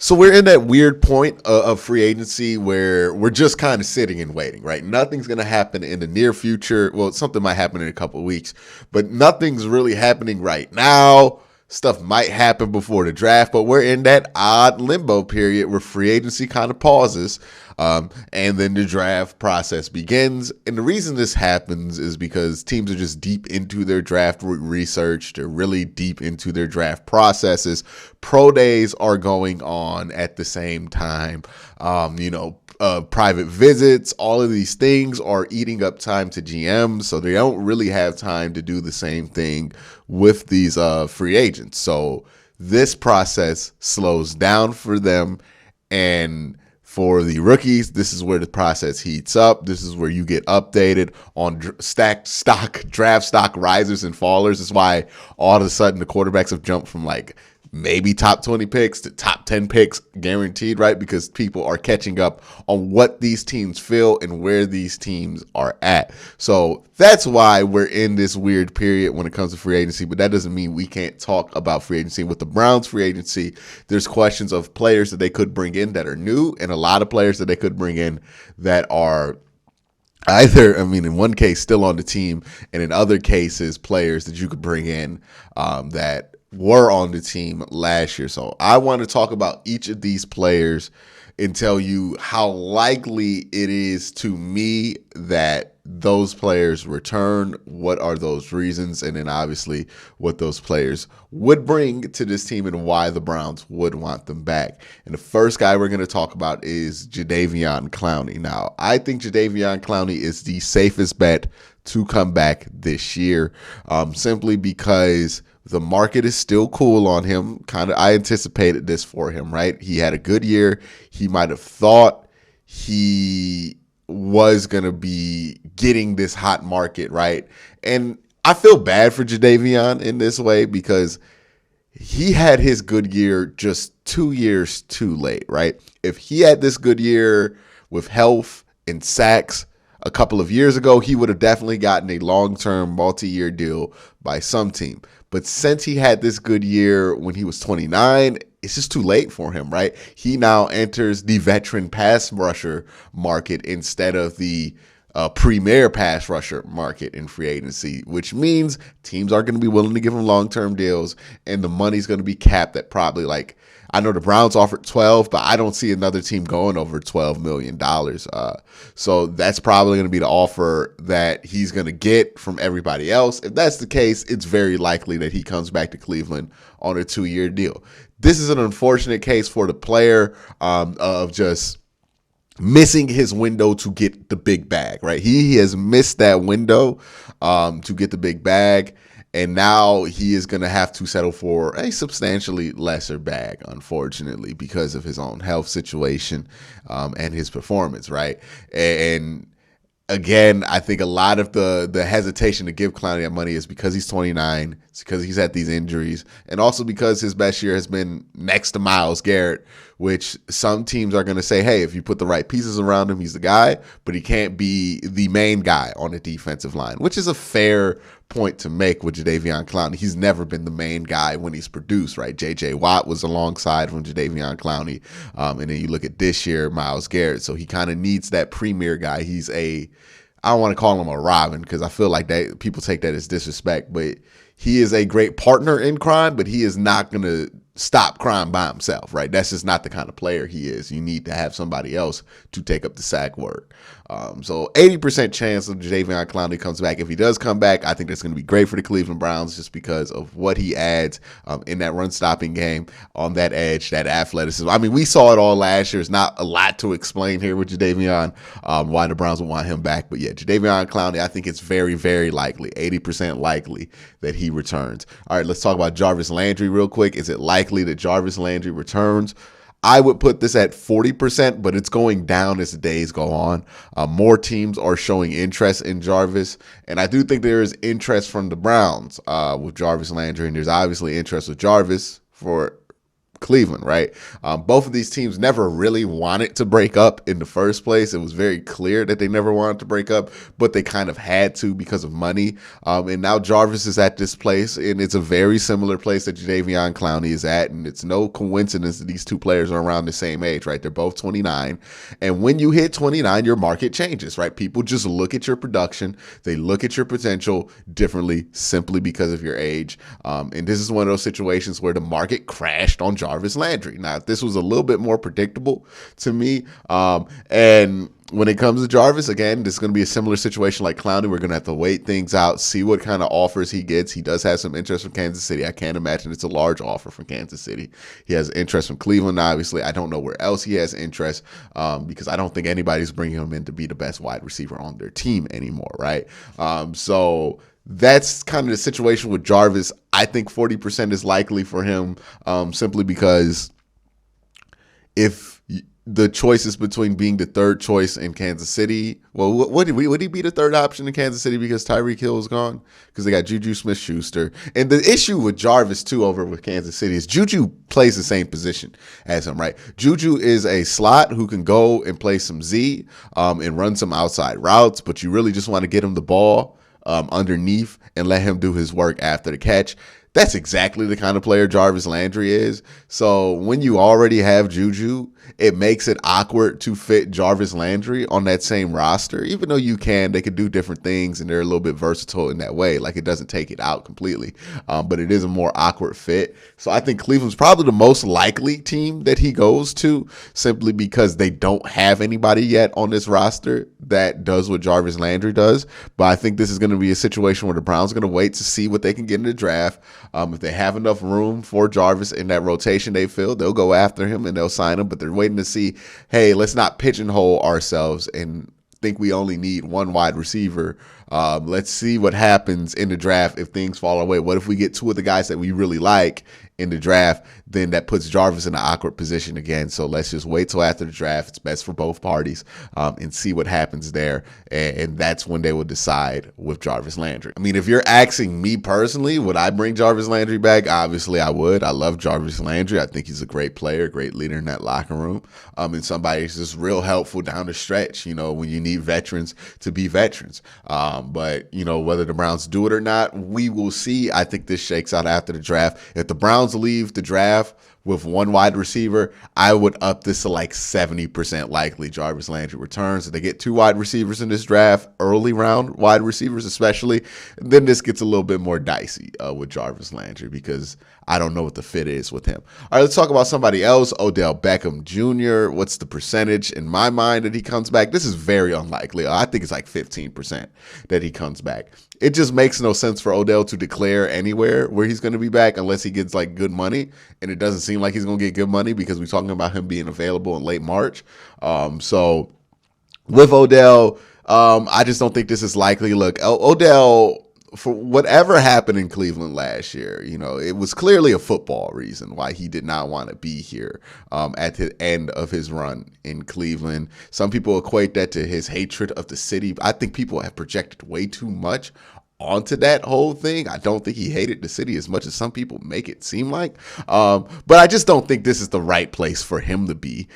So we're in that weird point of free agency where we're just kind of sitting and waiting, right? Nothing's going to happen in the near future. Well, something might happen in a couple of weeks, but nothing's really happening right now. Stuff might happen before the draft, but we're in that odd limbo period where free agency kind of pauses, and then the draft process begins. And the reason this happens is because teams are just deep into their draft research. They're really deep into their draft processes. Pro days are going on at the same time. Private visits, all of these things are eating up time to GMs, so they don't really have time to do the same thing with these free agents. So this process slows down for them, and for the rookies, this is where the process heats up. This is where you get updated on draft stock risers and fallers. That's why all of a sudden the quarterbacks have jumped from like maybe top 20 picks to top 10 picks guaranteed, right? Because people are catching up on what these teams feel and where these teams are at. So that's why we're in this weird period when it comes to free agency, but that doesn't mean we can't talk about free agency. With the Browns free agency, there's questions of players that they could bring in that are new and a lot of players that they could bring in that are either, in one case, still on the team, and in other cases, players that you could bring in that were on the team last year. So I want to talk about each of these players and tell you how likely it is to me that those players return, what are those reasons, and then obviously what those players would bring to this team and why the Browns would want them back. And the first guy we're going to talk about is Jadeveon Clowney. Now, I think Jadeveon Clowney is the safest bet to come back this year, simply because the market is still cool on him. I anticipated this for him, right? He had a good year. He might have thought he was going to be getting this hot market, right? And I feel bad for Jadeveon in this way because he had his good year just 2 years too late, right? If he had this good year with health and sacks a couple of years ago, he would have definitely gotten a long-term multi-year deal by some team. But since he had this good year when he was 29, it's just too late for him, right? He now enters the veteran pass rusher market instead of the premier pass rusher market in free agency, which means teams are going to be willing to give him long-term deals, and the money's going to be capped at probably I know the Browns offered 12, but I don't see another team going over $12 million. So that's probably going to be the offer that he's going to get from everybody else. If that's the case, it's very likely that he comes back to Cleveland on a 2-year deal. This is an unfortunate case for the player of just missing his window to get the big bag, right? He has missed that window to get the big bag. And now he is going to have to settle for a substantially lesser bag, unfortunately, because of his own health situation and his performance, right? And again, I think a lot of the hesitation to give Clowney that money is because he's 29, it's because he's had these injuries, and also because his best year has been next to Myles Garrett, which some teams are going to say, hey, if you put the right pieces around him, he's the guy, but he can't be the main guy on the defensive line, which is a fair point to make with Jadeveon Clowney. He's never been the main guy when he's produced, right? J.J. Watt was alongside from Jadeveon Clowney, and then you look at this year, Myles Garrett, so he kind of needs that premier guy. He's I don't want to call him a Robin because I feel like that people take that as disrespect, but he is a great partner in crime, but he is not going to stop crime by himself, right? That's just not the kind of player he is. You need to have somebody else to take up the sack work. So 80% chance of Jadeveon Clowney comes back. If he does come back, I think that's going to be great for the Cleveland Browns just because of what he adds in that run-stopping game, on that edge, that athleticism. We saw it all last year. It's not a lot to explain here with Jadeveon, why the Browns will want him back. But yeah, Jadeveon Clowney, I think it's very, very likely, 80% likely that he returns. All right, let's talk about Jarvis Landry real quick. Is it likely that Jarvis Landry returns? I would put this at 40%, but it's going down as the days go on. More teams are showing interest in Jarvis, and I do think there is interest from the Browns with Jarvis Landry, and there's obviously interest with Jarvis for Cleveland, right? Both of these teams never really wanted to break up in the first place. It was very clear that they never wanted to break up, but they kind of had to because of money. And now Jarvis is at this place, and it's a very similar place that Jadeveon Clowney is at. And it's no coincidence that these two players are around the same age, right? They're both 29. And when you hit 29, your market changes, right? People just look at your production. They look at your potential differently simply because of your age. And this is one of those situations where the market crashed on Jarvis Landry. Now, this was a little bit more predictable to me. And when it comes to Jarvis, again, this is going to be a similar situation like Clowney. We're going to have to wait things out, see what kind of offers he gets. He does have some interest from Kansas City. I can't imagine it's a large offer from Kansas City. He has interest from Cleveland, obviously. I don't know where else he has interest because I don't think anybody's bringing him in to be the best wide receiver on their team anymore, right? So that's kind of the situation with Jarvis. I think 40% is likely for him simply because if the choice is between being the third choice in Kansas City, well, would he be the third option in Kansas City because Tyreek Hill is gone? Because they got Juju Smith-Schuster. And the issue with Jarvis, too, over with Kansas City is Juju plays the same position as him, right? Juju is a slot who can go and play some Z and run some outside routes, but you really just want to get him the ball underneath and let him do his work after the catch. That's exactly the kind of player Jarvis Landry is. So when you already have Juju, it makes it awkward to fit Jarvis Landry on that same roster. Even though they could do different things and they're a little bit versatile in that way. Like, it doesn't take it out completely, but it is a more awkward fit. So I think Cleveland's probably the most likely team that he goes to, simply because they don't have anybody yet on this roster that does what Jarvis Landry does. But I think this is going to be a situation where the Browns are going to wait to see what they can get in the draft. If they have enough room for Jarvis in that rotation they feel, they'll go after him and they'll sign him. But they're waiting to see, hey, let's not pigeonhole ourselves and think we only need one wide receiver. Let's see what happens in the draft if things fall away. What if we get two of the guys that we really like in the draft? Then that puts Jarvis in an awkward position again. So let's just wait till after the draft. It's best for both parties and see what happens there. And that's when they will decide with Jarvis Landry. I mean, if you're asking me personally, would I bring Jarvis Landry back? Obviously, I would. I love Jarvis Landry. I think he's a great player, great leader in that locker room, and somebody who's just real helpful down the stretch, when you need veterans to be veterans. But, whether the Browns do it or not, we will see. I think this shakes out after the draft. If the Browns leave the draft with one wide receiver, I would up this to like 70% likely Jarvis Landry returns. If they get two wide receivers in this draft, early round wide receivers especially, then this gets a little bit more dicey with Jarvis Landry because I don't know what the fit is with him. All right, let's talk about somebody else, Odell Beckham Jr. What's the percentage in my mind that he comes back? This is very unlikely. I think it's like 15% that he comes back. It just makes no sense for Odell to declare anywhere where he's going to be back unless he gets like good money. And it doesn't seem like he's going to get good money because we're talking about him being available in late March. So with Odell, I just don't think this is likely. Look, Odell, for whatever happened in Cleveland last year, it was clearly a football reason why he did not want to be here at the end of his run in Cleveland. Some people equate that to his hatred of the city. I think people have projected way too much onto that whole thing. I don't think he hated the city as much as some people make it seem like. But I just don't think this is the right place for him to be.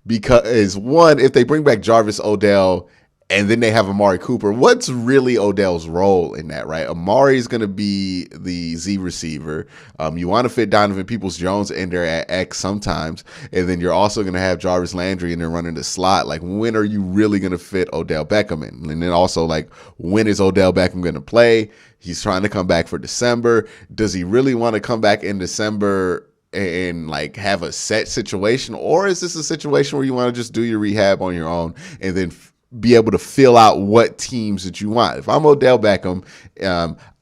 Because one, if they bring back Jarvis, Odell, and then they have Amari Cooper, what's really Odell's role in that, right? Amari is going to be the Z receiver. You want to fit Donovan Peoples-Jones in there at X sometimes, and then you're also going to have Jarvis Landry in there running the slot. Like, when are you really going to fit Odell Beckham in? And then also, like, when is Odell Beckham going to play? He's trying to come back for December. Does he really want to come back in December and like have a set situation? Or is this a situation where you want to just do your rehab on your own and then be able to fill out what teams that you want? If I'm Odell Beckham,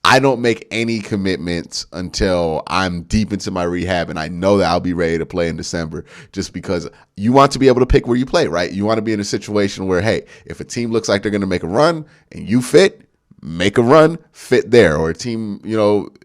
I don't make any commitments until I'm deep into my rehab and I know that I'll be ready to play in December, just because you want to be able to pick where you play, right? You want to be in a situation where, hey, if a team looks like they're going to make a run and you fit, make a run, fit there. Or a team,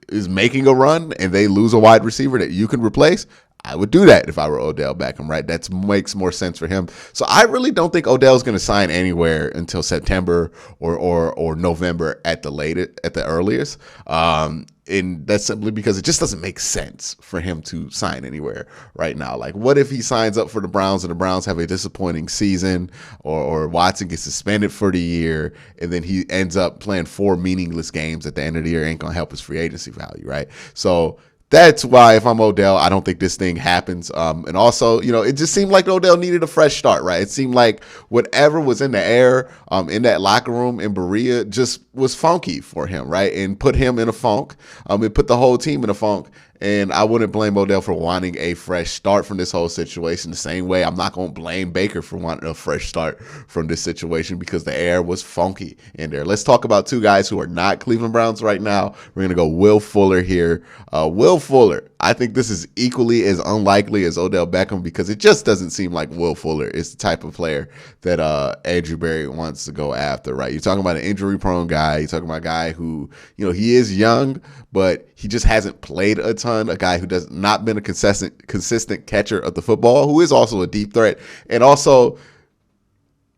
is making a run and they lose a wide receiver that you can replace, I would do that if I were Odell Beckham, right? That makes more sense for him. So I really don't think Odell's going to sign anywhere until September or November at the earliest. And that's simply because it just doesn't make sense for him to sign anywhere right now. Like, what if he signs up for the Browns and the Browns have a disappointing season, or Watson gets suspended for the year, and then he ends up playing 4 meaningless games at the end of the year? Ain't going to help his free agency value, right? So that's why if I'm Odell, I don't think this thing happens. And also, it just seemed like Odell needed a fresh start, right? It seemed like whatever was in the air in that locker room in Berea just was funky for him, right? And put him in a funk. It put the whole team in a funk. And I wouldn't blame Odell for wanting a fresh start from this whole situation the same way I'm not going to blame Baker for wanting a fresh start from this situation, because the air was funky in there. Let's talk about 2 guys who are not Cleveland Browns right now. We're going to go Will Fuller here. Will Fuller, I think this is equally as unlikely as Odell Beckham, because it just doesn't seem like Will Fuller is the type of player that Andrew Berry wants to go after, right? You're talking about an injury-prone guy. You're talking about a guy who, he is young, but he just hasn't played a ton. A guy who does not been a consistent catcher of the football, who is also a deep threat. And also,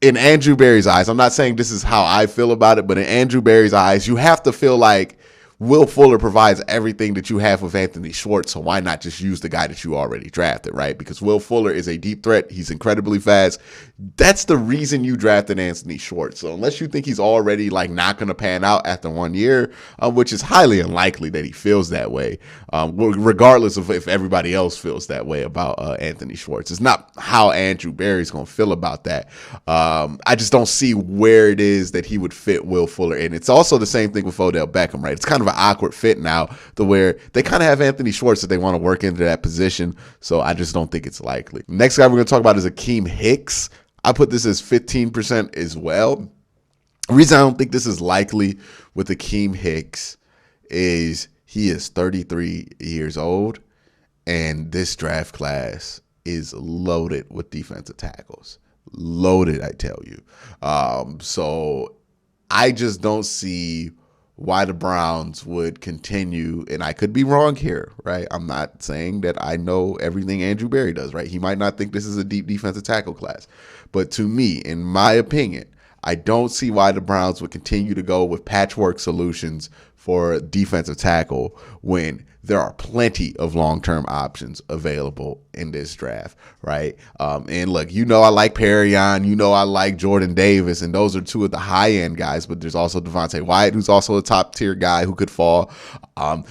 in Andrew Berry's eyes, I'm not saying this is how I feel about it, but in Andrew Berry's eyes, you have to feel like Will Fuller provides everything that you have with Anthony Schwartz, so why not just use the guy that you already drafted, right? Because Will Fuller is a deep threat. He's incredibly fast. That's the reason you drafted Anthony Schwartz. So unless you think he's already not going to pan out after 1 year, which is highly unlikely that he feels that way, regardless of if everybody else feels that way about Anthony Schwartz. It's not how Andrew Berry's going to feel about that. I just don't see where it is that he would fit Will Fuller in. It's also the same thing with Odell Beckham, right? It's kind of an awkward fit now, to where they kind of have Anthony Schwartz that they want to work into that position. So I just don't think it's likely. Next guy we're going to talk about is Akeem Hicks. I put this as 15% as well. The reason I don't think this is likely with Akeem Hicks is he is 33 years old, and this draft class is loaded with defensive tackles. Loaded, I tell you. So I just don't see why the Browns would continue, and I could be wrong here, right? I'm not saying that I know everything Andrew Berry does, right? He might not think this is a deep defensive tackle class. But to me, in my opinion, I don't see why the Browns would continue to go with patchwork solutions for defensive tackle when there are plenty of long-term options available in this draft, right? And look, I like Perrion, I like Jordan Davis, and those are 2 of the high-end guys, but there's also Devontae Wyatt, who's also a top-tier guy who could fall.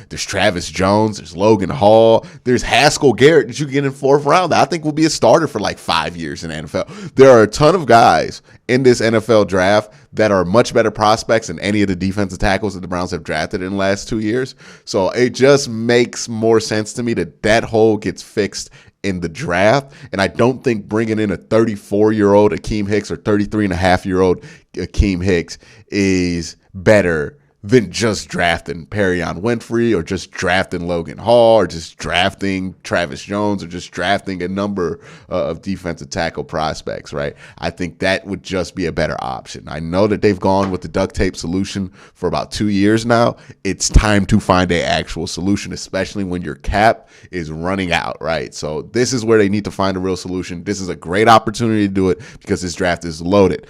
There's Travis Jones, there's Logan Hall, there's Haskell Garrett that you get in 4th round that I think will be a starter for 5 years in the NFL. There are a ton of guys in this NFL draft that are much better prospects than any of the defensive tackles that the Browns have drafted in the last 2 years. So it just makes more sense to me that hole gets fixed in the draft. And I don't think bringing in a 34-year-old Akeem Hicks or 33-and-a-half-year-old Akeem Hicks is better than just drafting Perrion Winfrey, or just drafting Logan Hall, or just drafting Travis Jones, or just drafting a number of defensive tackle prospects, right? I think that would just be a better option. I know that they've gone with the duct tape solution for about 2 years now. It's time to find an actual solution, especially when your cap is running out, right? So this is where they need to find a real solution. This is a great opportunity to do it because this draft is loaded.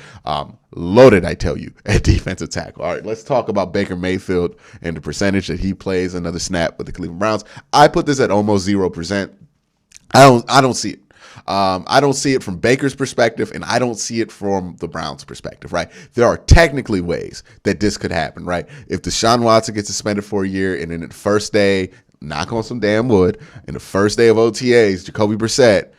Loaded, I tell you, at defensive tackle. All right, let's talk about Baker Mayfield and the percentage that he plays another snap with the Cleveland Browns. I put this at almost 0%. I don't see it. I don't see it from Baker's perspective, and I don't see it from the Browns' perspective, right? There are technically ways that this could happen, right? If Deshaun Watson gets suspended for a year, and then the first day, knock on some damn wood, and the first day of OTAs, Jacoby Brissett,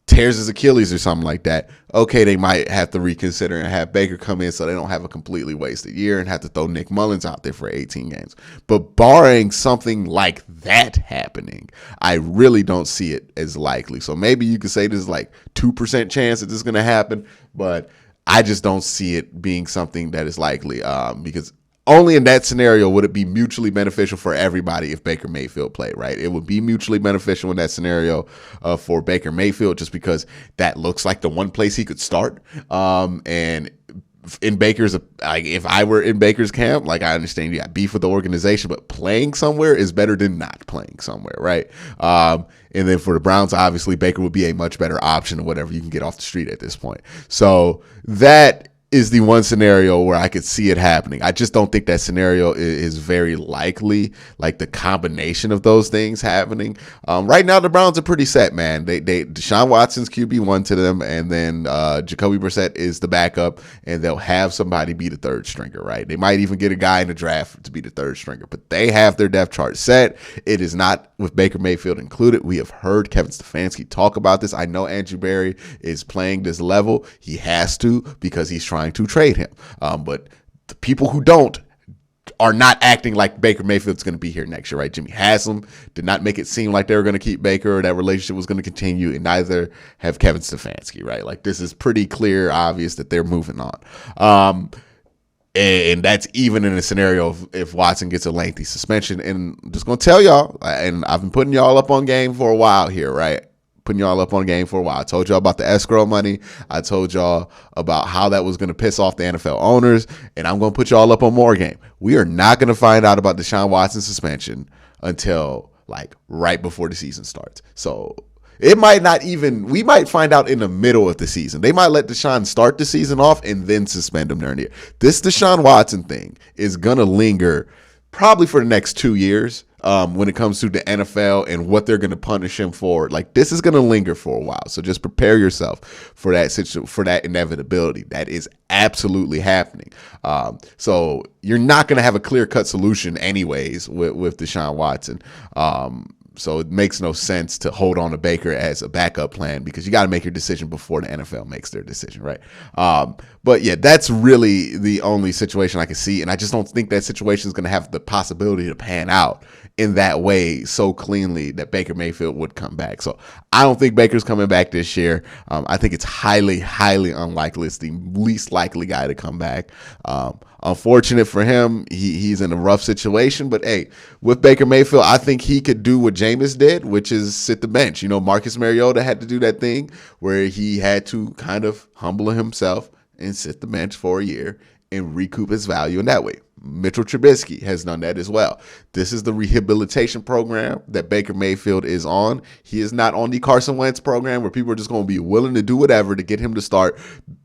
tears his Achilles or something like that, okay, they might have to reconsider and have Baker come in so they don't have a completely wasted year and have to throw Nick Mullins out there for 18 games. But barring something like that happening, I really don't see it as likely. So maybe you could say there's 2% chance that this is going to happen, but I just don't see it being something that is likely because only in that scenario would it be mutually beneficial for everybody if Baker Mayfield played, right? It would be mutually beneficial in that scenario for Baker Mayfield just because that looks like the one place he could start. And in Baker's, like if I were in Baker's camp, like I understand you got beef with the organization, but playing somewhere is better than not playing somewhere, right? And then for the Browns, obviously Baker would be a much better option than whatever you can get off the street at this point. So that is the one scenario where I could see it happening. I just don't think that scenario is very likely, like the combination of those things happening. Right now, the Browns are pretty set, man. They Deshaun Watson's QB1 to them, and then Jacoby Brissett is the backup, and they'll have somebody be the third stringer, right? They might even get a guy in the draft to be the third stringer, but they have their depth chart set. It is not with Baker Mayfield included. We have heard Kevin Stefanski talk about this. I know Andrew Berry is playing this level. He has to because he's trying to trade him. But the people who don't are not acting like Baker Mayfield's going to be here next year, right? Jimmy Haslam did not make it seem like they were going to keep Baker or that relationship was going to continue, and neither have Kevin Stefanski, right? Like this is pretty clear, obvious that they're moving on. And that's even in a scenario if Watson gets a lengthy suspension. And I'm just going to tell y'all, and I've been putting y'all up on game for a while here, right? I told y'all about the escrow money. I told y'all about how that was going to piss off the NFL owners. And I'm going to put y'all up on more game. We are not going to find out about Deshaun Watson's suspension until like right before the season starts. So it might not even, we might find out in the middle of the season. They might let Deshaun start the season off and then suspend him during the year. This Deshaun Watson thing is going to linger probably for the next 2 years. When it comes to the NFL and what they're going to punish him for, like this is going to linger for a while. So just prepare yourself for that inevitability. That is absolutely happening. So you're not going to have a clear-cut solution anyways with Deshaun Watson. So it makes no sense to hold on to Baker as a backup plan because you got to make your decision before the NFL makes their decision, right? But yeah, that's really the only situation I can see. And I just don't think that situation is going to have the possibility to pan out in that way so cleanly that Baker Mayfield would come back. So I don't think Baker's coming back this year. I think it's highly, highly unlikely. It's the least likely guy to come back. Unfortunate for him, he's in a rough situation. But hey, with Baker Mayfield, I think he could do what Jameis did, which is sit the bench. You know, Marcus Mariota had to do that thing where he had to kind of humble himself and sit the bench for a year and recoup his value in that way. Mitchell Trubisky has done that as well. This is the rehabilitation program that Baker Mayfield is on. He is not on the Carson Wentz program where people are just going to be willing to do whatever to get him to start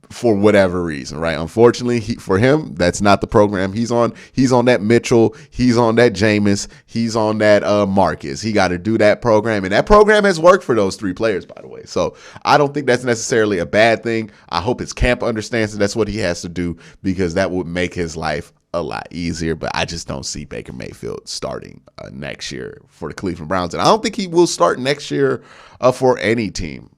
for whatever reason, right? Unfortunately, for him, that's not the program he's on. He's on that Mitchell. He's on that Jameis. He's on that Marcus. He got to do that program. And that program has worked for those three players, by the way. So I don't think that's necessarily a bad thing. I hope his camp understands that that's what he has to do because that would make his life a lot easier, but I just don't see Baker Mayfield starting next year for the Cleveland Browns. And I don't think he will start next year for any team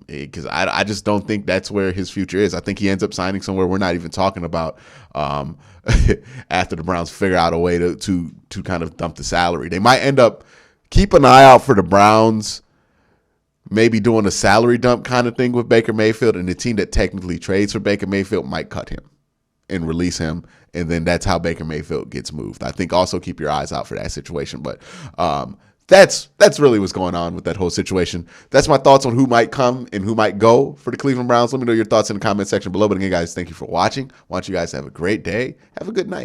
because I just don't think that's where his future is. I think he ends up signing somewhere we're not even talking about after the Browns figure out a way to kind of dump the salary. They might end up, keep an eye out for the Browns maybe doing a salary dump kind of thing with Baker Mayfield, and the team that technically trades for Baker Mayfield might cut him and release him, and then that's how Baker Mayfield gets moved. I think also keep your eyes out for that situation, but that's really what's going on with that whole situation. That's my thoughts on who might come and who might go for the Cleveland Browns. Let me know your thoughts in the comment section below. But again, guys, thank you for watching. I want you guys to have a great day. Have a good night.